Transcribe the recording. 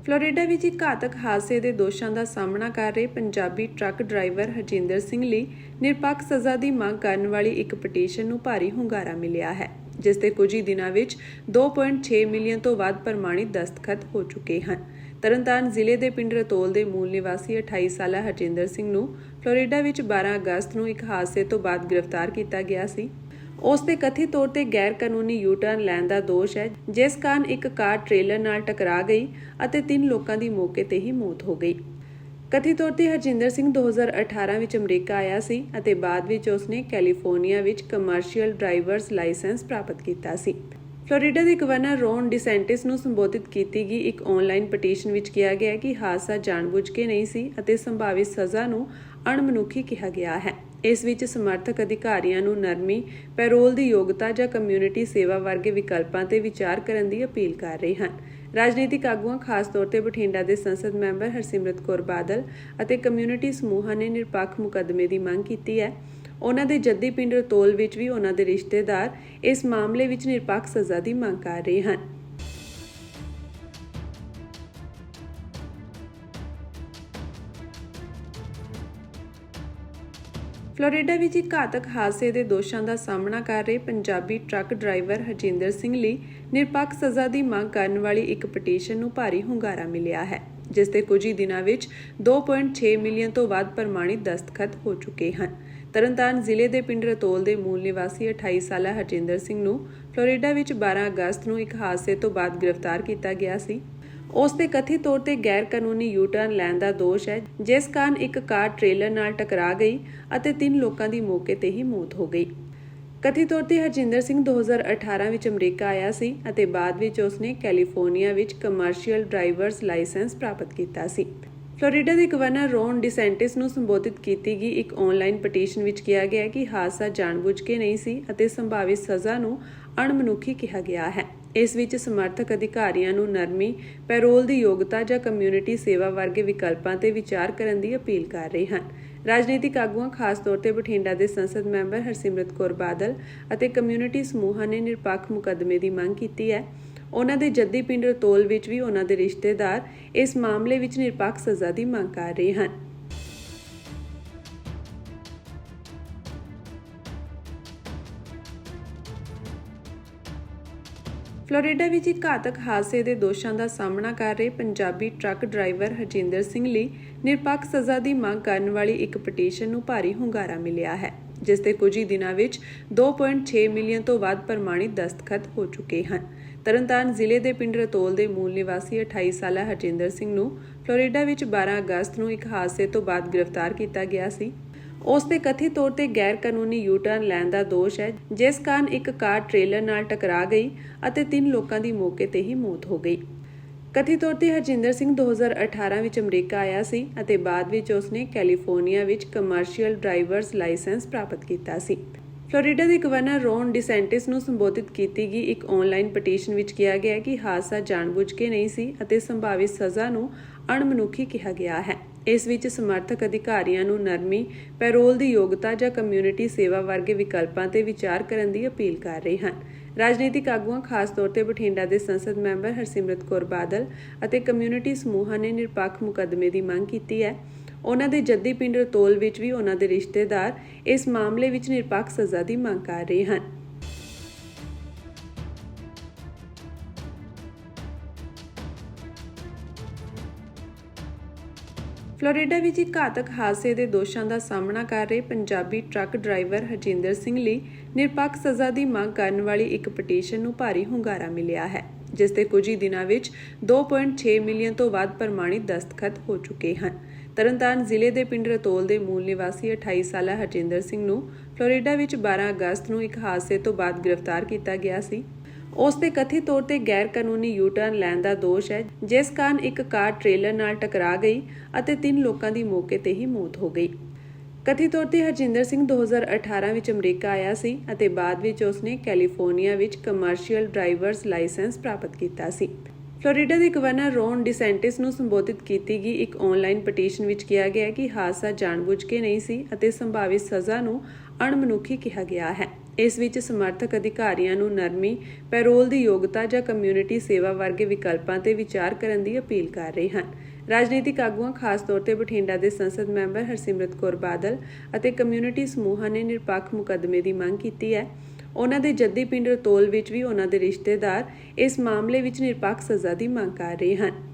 Florida ਵਿੱਚ ਇੱਕ ਘਾਤਕ ਹਾਦਸੇ ਦੇ ਦੋਸ਼ਾਂ ਦਾ ਸਾਹਮਣਾ ਕਰ ਰਹੇ ਪੰਜਾਬੀ ਟਰੱਕ ਡਰਾਈਵਰ ਹਰਜਿੰਦਰ ਸਿੰਘ ਲਈ ਨਿਰਪੱਖ ਸਜ਼ਾ ਦੀ ਮੰਗ ਕਰਨ ਵਾਲੀ ਇੱਕ ਪਟੀਸ਼ਨ ਨੂੰ ਭਾਰੀ ਹੁੰਗਾਰਾ ਮਿਲਿਆ ਹੈ, ਜਿਸ ਦੇ ਕੁਝ ਹੀ ਦਿਨਾਂ ਵਿੱਚ 2.6 ਮਿਲੀਅਨ ਤੋਂ ਵੱਧ ਪ੍ਰਮਾਣਿਤ ਦਸਤਖਤ ਹੋ ਚੁੱਕੇ ਹਨ। ਤਰਨਤਾਰਨ ਜ਼ਿਲ੍ਹੇ ਦੇ ਪਿੰਡ ਰਤੋਲ ਦੇ ਮੂਲ ਨਿਵਾਸੀ 28 ਸਾਲਾ ਹਰਜਿੰਦਰ ਸਿੰਘ ਨੂੰ ਫਲੋਰੀਡਾ ਵਿੱਚ 12 ਅਗਸਤ ਨੂੰ ਇੱਕ ਹਾਦਸੇ ਤੋਂ ਬਾਅਦ ਗ੍ਰਿਫਤਾਰ ਕੀਤਾ ਗਿਆ ਸੀ। ਉਸ ਤੇ ਕਥਿਤ ਤੌਰ ਤੇ ਗੈਰ ਕਾਨੂੰਨੀ ਯੂ-ਟਰਨ ਲੈਣ ਦਾ ਦੋਸ਼ ਹੈ, ਜਿਸ ਕਾਰਨ ਇੱਕ ਕਾਰ ਟ੍ਰੇਲਰ ਨਾਲ ਟਕਰਾ ਗਈ ਅਤੇ 3 ਲੋਕਾਂ ਦੀ ਮੌਕੇ ਤੇ ਹੀ ਮੌਤ ਹੋ ਗਈ। ਕਥਿਤ ਤੌਰ ਤੇ ਹਰਜਿੰਦਰ ਸਿੰਘ 2018 ਵਿੱਚ ਅਮਰੀਕਾ ਆਇਆ ਸੀ ਅਤੇ ਬਾਅਦ ਵਿੱਚ ਉਸਨੇ ਕੈਲੀਫੋਰਨੀਆ ਵਿੱਚ ਕਮਰਸ਼ੀਅਲ ਡਰਾਈਵਰਸ ਲਾਇਸੈਂਸ ਪ੍ਰਾਪਤ ਕੀਤਾ ਸੀ। ਫਲੋਰੀਡਾ ਦੇ ਗਵਰਨਰ ਰੌਨ ਡਿਸੈਂਟਿਸ ਨੂੰ ਸੰਬੋਧਿਤ ਕੀਤੀ ਗਈ ਇੱਕ ਆਨਲਾਈਨ ਪਟੀਸ਼ਨ ਵਿੱਚ ਕਿਹਾ ਗਿਆ ਕਿ ਹਾਦਸਾ ਜਾਣਬੁੱਝ ਕੇ ਨਹੀਂ ਸੀ ਅਤੇ ਸੰਭਾਵਿਤ ਸਜ਼ਾ ਨੂੰ ਅਣਮਨੁੱਖੀ ਕਿਹਾ ਗਿਆ ਹੈ। ਇਸ ਵਿੱਚ ਸਮਰਥਕ ਅਧਿਕਾਰੀਆਂ ਨੂੰ ਨਰਮੀ, ਪੈਰੋਲ ਦੀ ਯੋਗਤਾ ਜਾਂ ਕਮਿਊਨਿਟੀ ਸੇਵਾ ਵਰਗੇ ਵਿਕਲਪਾਂ ਤੇ ਵਿਚਾਰ ਕਰਨ ਦੀ ਅਪੀਲ ਕਰ ਰਹੇ ਹਨ। ਰਾਜਨੀਤਿਕ ਆਗੂਆਂ, ਖਾਸ ਤੌਰ ਤੇ ਬਠਿੰਡਾ ਦੇ ਸੰਸਦ ਮੈਂਬਰ ਹਰਸਿਮਰਤ ਕੌਰ ਬਾਦਲ ਅਤੇ ਕਮਿਊਨਿਟੀ ਸਮੂਹਾਂ ਨੇ ਨਿਰਪੱਖ ਮੁਕੱਦਮੇ ਦੀ ਮੰਗ ਕੀਤੀ ਹੈ। ਉਹਨਾਂ ਦੇ ਜੱਦੀ ਪਿੰਡ ਰਤੋਲ ਵਿੱਚ ਵੀ ਉਹਨਾਂ ਦੇ ਰਿਸ਼ਤੇਦਾਰ ਇਸ ਮਾਮਲੇ ਵਿੱਚ ਨਿਰਪੱਖ ਸਜ਼ਾ ਦੀ ਮੰਗ ਕਰ ਰਹੇ ਹਨ। ਫਲੋਰੀਡਾ ਵਿੱਚ ਇੱਕ ਘਾਤਕ ਹਾਦਸੇ ਦੇ ਦੋਸ਼ਾਂ ਦਾ ਸਾਹਮਣਾ ਕਰ ਰਹੇ ਪੰਜਾਬੀ ਟਰੱਕ ਡਰਾਈਵਰ ਹਰਜਿੰਦਰ ਸਿੰਘ ਲਈ ਨਿਰਪੱਖ ਸਜ਼ਾ ਦੀ ਮੰਗ ਕਰਨ ਵਾਲੀ ਇੱਕ ਪਟੀਸ਼ਨ ਨੂੰ ਭਾਰੀ ਹੁੰਗਾਰਾ ਮਿਲਿਆ ਹੈ, ਜਿਸ ਦੇ ਕੁਝ ਹੀ ਦਿਨਾਂ ਵਿੱਚ 2.6 ਮਿਲੀਅਨ ਤੋਂ ਵੱਧ ਪ੍ਰਮਾਣਿਤ ਦਸਤਖਤ ਹੋ ਚੁੱਕੇ ਹਨ। ਤਰਨਤਾਰਨ ਜ਼ਿਲ੍ਹੇ ਦੇ ਪਿੰਡ ਰਤੋਲ ਦੇ ਮੂਲ ਨਿਵਾਸੀ 28 ਸਾਲਾ ਹਰਜਿੰਦਰ ਸਿੰਘ ਨੂੰ ਫਲੋਰੀਡਾ ਵਿੱਚ 12 ਅਗਸਤ ਨੂੰ ਇੱਕ ਹਾਦਸੇ ਤੋਂ ਬਾਅਦ ਗ੍ਰਿਫਤਾਰ ਕੀਤਾ ਗਿਆ ਸੀ। ਉਸ ਤੇ ਕਥਿਤ ਤੌਰ ਤੇ ਗੈਰ ਕਾਨੂੰਨੀ ਯੂ-ਟਰਨ ਲੈਣ ਦਾ ਦੋਸ਼ ਹੈ, ਜਿਸ ਕਾਰਨ ਇੱਕ ਕਾਰ ਟ੍ਰੇਲਰ ਨਾਲ ਟਕਰਾ ਗਈ ਅਤੇ 3 ਲੋਕਾਂ ਦੀ ਮੌਕੇ ਤੇ ਹੀ ਮੌਤ ਹੋ ਗਈ। ਕਥਿਤ ਤੌਰ ਤੇ ਹਰਜਿੰਦਰ ਸਿੰਘ 2018 ਵਿੱਚ ਅਮਰੀਕਾ ਆਇਆ ਸੀ ਅਤੇ ਬਾਅਦ ਵਿੱਚ ਉਸਨੇ ਕੈਲੀਫੋਰਨੀਆ ਵਿੱਚ ਕਮਰਸ਼ੀਅਲ ਡਰਾਈਵਰਸ ਲਾਇਸੈਂਸ ਪ੍ਰਾਪਤ ਕੀਤਾ ਸੀ। ਫਲੋਰੀਡਾ ਦੇ ਗਵਰਨਰ ਰੌਨ ਡਿਸੈਂਟਿਸ ਨੂੰ ਸੰਬੋਧਿਤ ਕੀਤੀ ਗਈ ਇੱਕ ਆਨਲਾਈਨ ਪਟੀਸ਼ਨ ਵਿੱਚ ਕਿਹਾ ਗਿਆ ਕਿ ਹਾਦਸਾ ਜਾਣਬੁੱਝ ਕੇ ਨਹੀਂ ਸੀ ਅਤੇ ਸੰਭਾਵਿਤ ਸਜ਼ਾ ਨੂੰ ਅਣਮਨੁੱਖੀ ਕਿਹਾ ਗਿਆ ਹੈ। ਇਸ ਵਿੱਚ ਸਮਰਥਕ ਅਧਿਕਾਰੀਆਂ ਨੂੰ ਨਰਮੀ, ਪੈਰੋਲ ਦੀ ਯੋਗਤਾ ਜਾਂ ਕਮਿਊਨਿਟੀ ਸੇਵਾ ਵਰਗੇ ਵਿਕਲਪਾਂ ਤੇ ਵਿਚਾਰ ਕਰਨ ਦੀ ਅਪੀਲ ਕਰ ਰਹੇ ਹਨ। ਰਾਜਨੀਤਿਕ ਆਗੂਆਂ, ਖਾਸ ਤੌਰ ਤੇ ਬਠਿੰਡਾ ਦੇ ਸੰਸਦ ਮੈਂਬਰ ਹਰਸਿਮਰਤ ਕੌਰ ਬਾਦਲ ਅਤੇ ਕਮਿਊਨਿਟੀ ਸਮੂਹਾਂ ਨੇ ਨਿਰਪੱਖ ਮੁਕੱਦਮੇ ਦੀ ਮੰਗ ਕੀਤੀ ਹੈ। ਉਹਨਾਂ ਦੇ ਜੱਦੀ ਪਿੰਡ ਰਤੋਲ ਵਿੱਚ ਵੀ ਉਹਨਾਂ ਦੇ ਰਿਸ਼ਤੇਦਾਰ ਇਸ ਮਾਮਲੇ ਵਿੱਚ ਨਿਰਪੱਖ ਸਜ਼ਾ ਦੀ ਮੰਗ ਕਰ ਰਹੇ ਹਨ। ਫਲੋਰੀਡਾ ਵਿੱਚ ਇੱਕ ਘਾਤਕ ਹਾਦਸੇ ਦੇ ਦੋਸ਼ਾਂ ਦਾ ਸਾਹਮਣਾ ਕਰ ਰਹੇ ਪੰਜਾਬੀ ਟਰੱਕ ਡਰਾਈਵਰ ਹਰਜਿੰਦਰ ਸਿੰਘ ਲਈ ਨਿਰਪੱਖ ਸਜ਼ਾ ਦੀ ਮੰਗ ਕਰਨ ਵਾਲੀ ਇੱਕ ਪਟੀਸ਼ਨ ਨੂੰ ਭਾਰੀ ਹੁੰਗਾਰਾ ਮਿਲਿਆ ਹੈ, ਜਿਸ ਦੇ ਕੁਝ ਹੀ ਦਿਨਾਂ ਵਿੱਚ 2.6 ਮਿਲੀਅਨ ਤੋਂ ਵੱਧ ਪ੍ਰਮਾਣਿਤ ਦਸਤਖਤ ਹੋ ਚੁੱਕੇ ਹਨ। ਤਰਨਤਾਰਨ ਜ਼ਿਲ੍ਹੇ ਦੇ ਪਿੰਡ ਰਤੋਲ ਦੇ ਮੂਲ ਨਿਵਾਸੀ 28 ਸਾਲਾ ਹਰਜਿੰਦਰ ਸਿੰਘ ਨੂੰ ਫਲੋਰੀਡਾ ਵਿੱਚ 12 ਅਗਸਤ ਨੂੰ ਇੱਕ ਹਾਦਸੇ ਤੋਂ ਬਾਅਦ ਗ੍ਰਿਫਤਾਰ ਕੀਤਾ ਗਿਆ ਸੀ। ਉਸ ਤੇ ਕਥਿਤ ਤੌਰ ਤੇ ਗੈਰ ਕਾਨੂੰਨੀ ਯੂ-ਟਰਨ ਲੈਣ ਦਾ ਦੋਸ਼ ਹੈ, ਜਿਸ ਕਾਰਨ ਇੱਕ ਕਾਰ ਟ੍ਰੇਲਰ ਨਾਲ ਟਕਰਾ ਗਈ ਅਤੇ 3 ਲੋਕਾਂ ਦੀ ਮੌਕੇ ਤੇ ਹੀ ਮੌਤ ਹੋ ਗਈ। ਕਥਿਤ ਤੌਰ ਤੇ ਹਰਜਿੰਦਰ ਸਿੰਘ 2018 ਵਿੱਚ ਅਮਰੀਕਾ ਆਇਆ ਸੀ ਅਤੇ ਬਾਅਦ ਵਿੱਚ ਉਸਨੇ ਕੈਲੀਫੋਰਨੀਆ ਵਿੱਚ ਕਮਰਸ਼ੀਅਲ ਡਰਾਈਵਰਸ ਲਾਇਸੈਂਸ ਪ੍ਰਾਪਤ ਕੀਤਾ ਸੀ। ਫਲੋਰੀਡਾ ਦੇ ਗਵਰਨਰ ਰੌਨ ਡਿਸੈਂਟਿਸ ਨੂੰ ਸੰਬੋਧਿਤ ਕੀਤੀ ਗਈ ਇੱਕ ਆਨਲਾਈਨ ਪਟੀਸ਼ਨ ਵਿੱਚ ਕਿਹਾ ਗਿਆ ਕਿ ਹਾਦਸਾ ਜਾਣਬੁੱਝ ਕੇ ਨਹੀਂ ਸੀ ਅਤੇ ਸੰਭਾਵਿਤ ਸਜ਼ਾ ਨੂੰ ਅਣਮਨੁੱਖੀ ਕਿਹਾ ਗਿਆ ਹੈ। ਇਸ ਵਿੱਚ ਸਮਰਥਕ ਅਧਿਕਾਰੀਆਂ ਨੂੰ ਨਰਮੀ, ਪੈਰੋਲ ਦੀ ਯੋਗਤਾ ਜਾਂ ਕਮਿਊਨਿਟੀ ਸੇਵਾ ਵਰਗੇ ਵਿਕਲਪਾਂ ਤੇ ਵਿਚਾਰ ਕਰਨ ਦੀ ਅਪੀਲ ਕਰ ਰਹੇ ਹਨ। ਰਾਜਨੀਤਿਕ ਆਗੂਆਂ, ਖਾਸ ਤੌਰ ਤੇ ਬਠਿੰਡਾ ਦੇ ਸੰਸਦ ਮੈਂਬਰ ਹਰਸਿਮਰਤ ਕੌਰ ਬਾਦਲ ਅਤੇ ਕਮਿਊਨਿਟੀ ਸਮੂਹਾਂ ਨੇ ਨਿਰਪੱਖ ਮੁਕੱਦਮੇ ਦੀ ਮੰਗ ਕੀਤੀ ਹੈ। ਉਹਨਾਂ ਦੇ ਜੱਦੀ ਪਿੰਡ ਰਤੋਲ ਵਿੱਚ ਵੀ ਉਹਨਾਂ ਦੇ ਰਿਸ਼ਤੇਦਾਰ ਇਸ ਮਾਮਲੇ ਵਿੱਚ ਨਿਰਪੱਖ ਸਜ਼ਾ ਦੀ ਮੰਗ ਕਰ ਰਹੇ ਹਨ। ਫਲੋਰੀਡਾ ਵਿੱਚ ਇੱਕ ਘਾਤਕ ਹਾਦਸੇ ਦੇ ਦੋਸ਼ਾਂ ਦਾ ਸਾਹਮਣਾ ਕਰ ਰਹੇ ਪੰਜਾਬੀ ਟਰੱਕ ਡਰਾਈਵਰ ਹਰਜਿੰਦਰ ਸਿੰਘ ਲਈ ਨਿਰਪੱਖ ਸਜ਼ਾ ਦੀ ਮੰਗ ਕਰਨ ਵਾਲੀ ਇੱਕ ਪਟੀਸ਼ਨ ਨੂੰ ਭਾਰੀ ਹੁੰਗਾਰਾ ਮਿਲਿਆ ਹੈ, ਜਿਸ ਦੇ ਕੁਝ ਹੀ ਦਿਨਾਂ ਵਿੱਚ 2.6 ਮਿਲੀਅਨ ਤੋਂ ਵੱਧ ਪ੍ਰਮਾਣਿਤ ਦਸਤਖਤ ਹੋ ਚੁੱਕੇ ਹਨ। ਤਰਨਤਾਰਨ ਜ਼ਿਲ੍ਹੇ ਦੇ ਪਿੰਡ ਰਤੋਲ ਦੇ ਮੂਲ ਨਿਵਾਸੀ 28 ਸਾਲਾ ਹਰਜਿੰਦਰ ਸਿੰਘ ਨੂੰ ਫਲੋਰੀਡਾ ਵਿੱਚ 12 ਅਗਸਤ ਨੂੰ ਇੱਕ ਹਾਦਸੇ ਤੋਂ ਬਾਅਦ ਗ੍ਰਿਫਤਾਰ ਕੀਤਾ ਗਿਆ ਸੀ। ਉਸ ਤੇ ਕਥਿਤ ਤੌਰ ਤੇ ਗੈਰ ਕਾਨੂੰਨੀ ਯੂ-ਟਰਨ ਲੈਣ ਦਾ ਦੋਸ਼ ਹੈ, ਜਿਸ ਕਾਰਨ ਇੱਕ ਕਾਰ ਟ੍ਰੇਲਰ ਨਾਲ ਟਕਰਾ ਗਈ ਅਤੇ 3 ਲੋਕਾਂ ਦੀ ਮੌਕੇ ਤੇ ਹੀ ਮੌਤ ਹੋ ਗਈ। ਕਥਿਤ ਤੌਰ ਤੇ ਹਰਜਿੰਦਰ ਸਿੰਘ 2018 ਵਿੱਚ ਅਮਰੀਕਾ ਆਇਆ ਸੀ ਅਤੇ ਬਾਅਦ ਵਿੱਚ ਉਸਨੇ ਕੈਲੀਫੋਰਨੀਆ ਵਿੱਚ ਕਮਰਸ਼ੀਅਲ ਡਰਾਈਵਰਸ ਲਾਇਸੈਂਸ ਪ੍ਰਾਪਤ ਕੀਤਾ ਸੀ। ਫਲੋਰੀਡਾ ਦੇ ਗਵਰਨਰ ਰੌਨ ਡਿਸੈਂਟਿਸ ਨੂੰ ਸੰਬੋਧਿਤ ਕੀਤੀ ਗਈ ਇੱਕ ਆਨਲਾਈਨ ਪਟੀਸ਼ਨ ਵਿੱਚ ਕਿਹਾ ਗਿਆ ਕਿ ਹਾਦਸਾ ਜਾਣਬੁੱਝ ਕੇ ਨਹੀਂ ਸੀ ਅਤੇ ਸੰਭਾਵਿਤ ਸਜ਼ਾ ਨੂੰ ਅਣਮਨੁੱਖੀ ਕਿਹਾ ਗਿਆ ਹੈ। ਇਸ ਵਿੱਚ ਸਮਰਥਕ ਅਧਿਕਾਰੀਆਂ ਨੂੰ ਨਰਮੀ, ਪੈਰੋਲ ਦੀ ਯੋਗਤਾ ਜਾਂ ਕਮਿਊਨਿਟੀ ਸੇਵਾ ਵਰਗੇ ਵਿਕਲਪਾਂ ਤੇ ਵਿਚਾਰ ਕਰਨ ਦੀ ਅਪੀਲ ਕਰ ਰਹੇ ਹਨ। ਰਾਜਨੀਤਿਕ ਆਗੂਆਂ, ਖਾਸ ਤੌਰ ਤੇ ਬਠਿੰਡਾ ਦੇ ਸੰਸਦ ਮੈਂਬਰ ਹਰਸਿਮਰਤ ਕੌਰ ਬਾਦਲ ਅਤੇ ਕਮਿਊਨਿਟੀ ਸਮੂਹਾਂ ਨੇ ਨਿਰਪੱਖ ਮੁਕੱਦਮੇ ਦੀ ਮੰਗ ਕੀਤੀ ਹੈ। ਉਹਨਾਂ ਦੇ ਜੱਦੀ ਪਿੰਡ ਰਤੋਲ ਵਿੱਚ ਵੀ ਉਹਨਾਂ ਦੇ ਰਿਸ਼ਤੇਦਾਰ ਇਸ ਮਾਮਲੇ ਵਿੱਚ ਨਿਰਪੱਖ ਸਜ਼ਾ ਦੀ ਮੰਗ ਕਰ ਰਹੇ ਹਨ।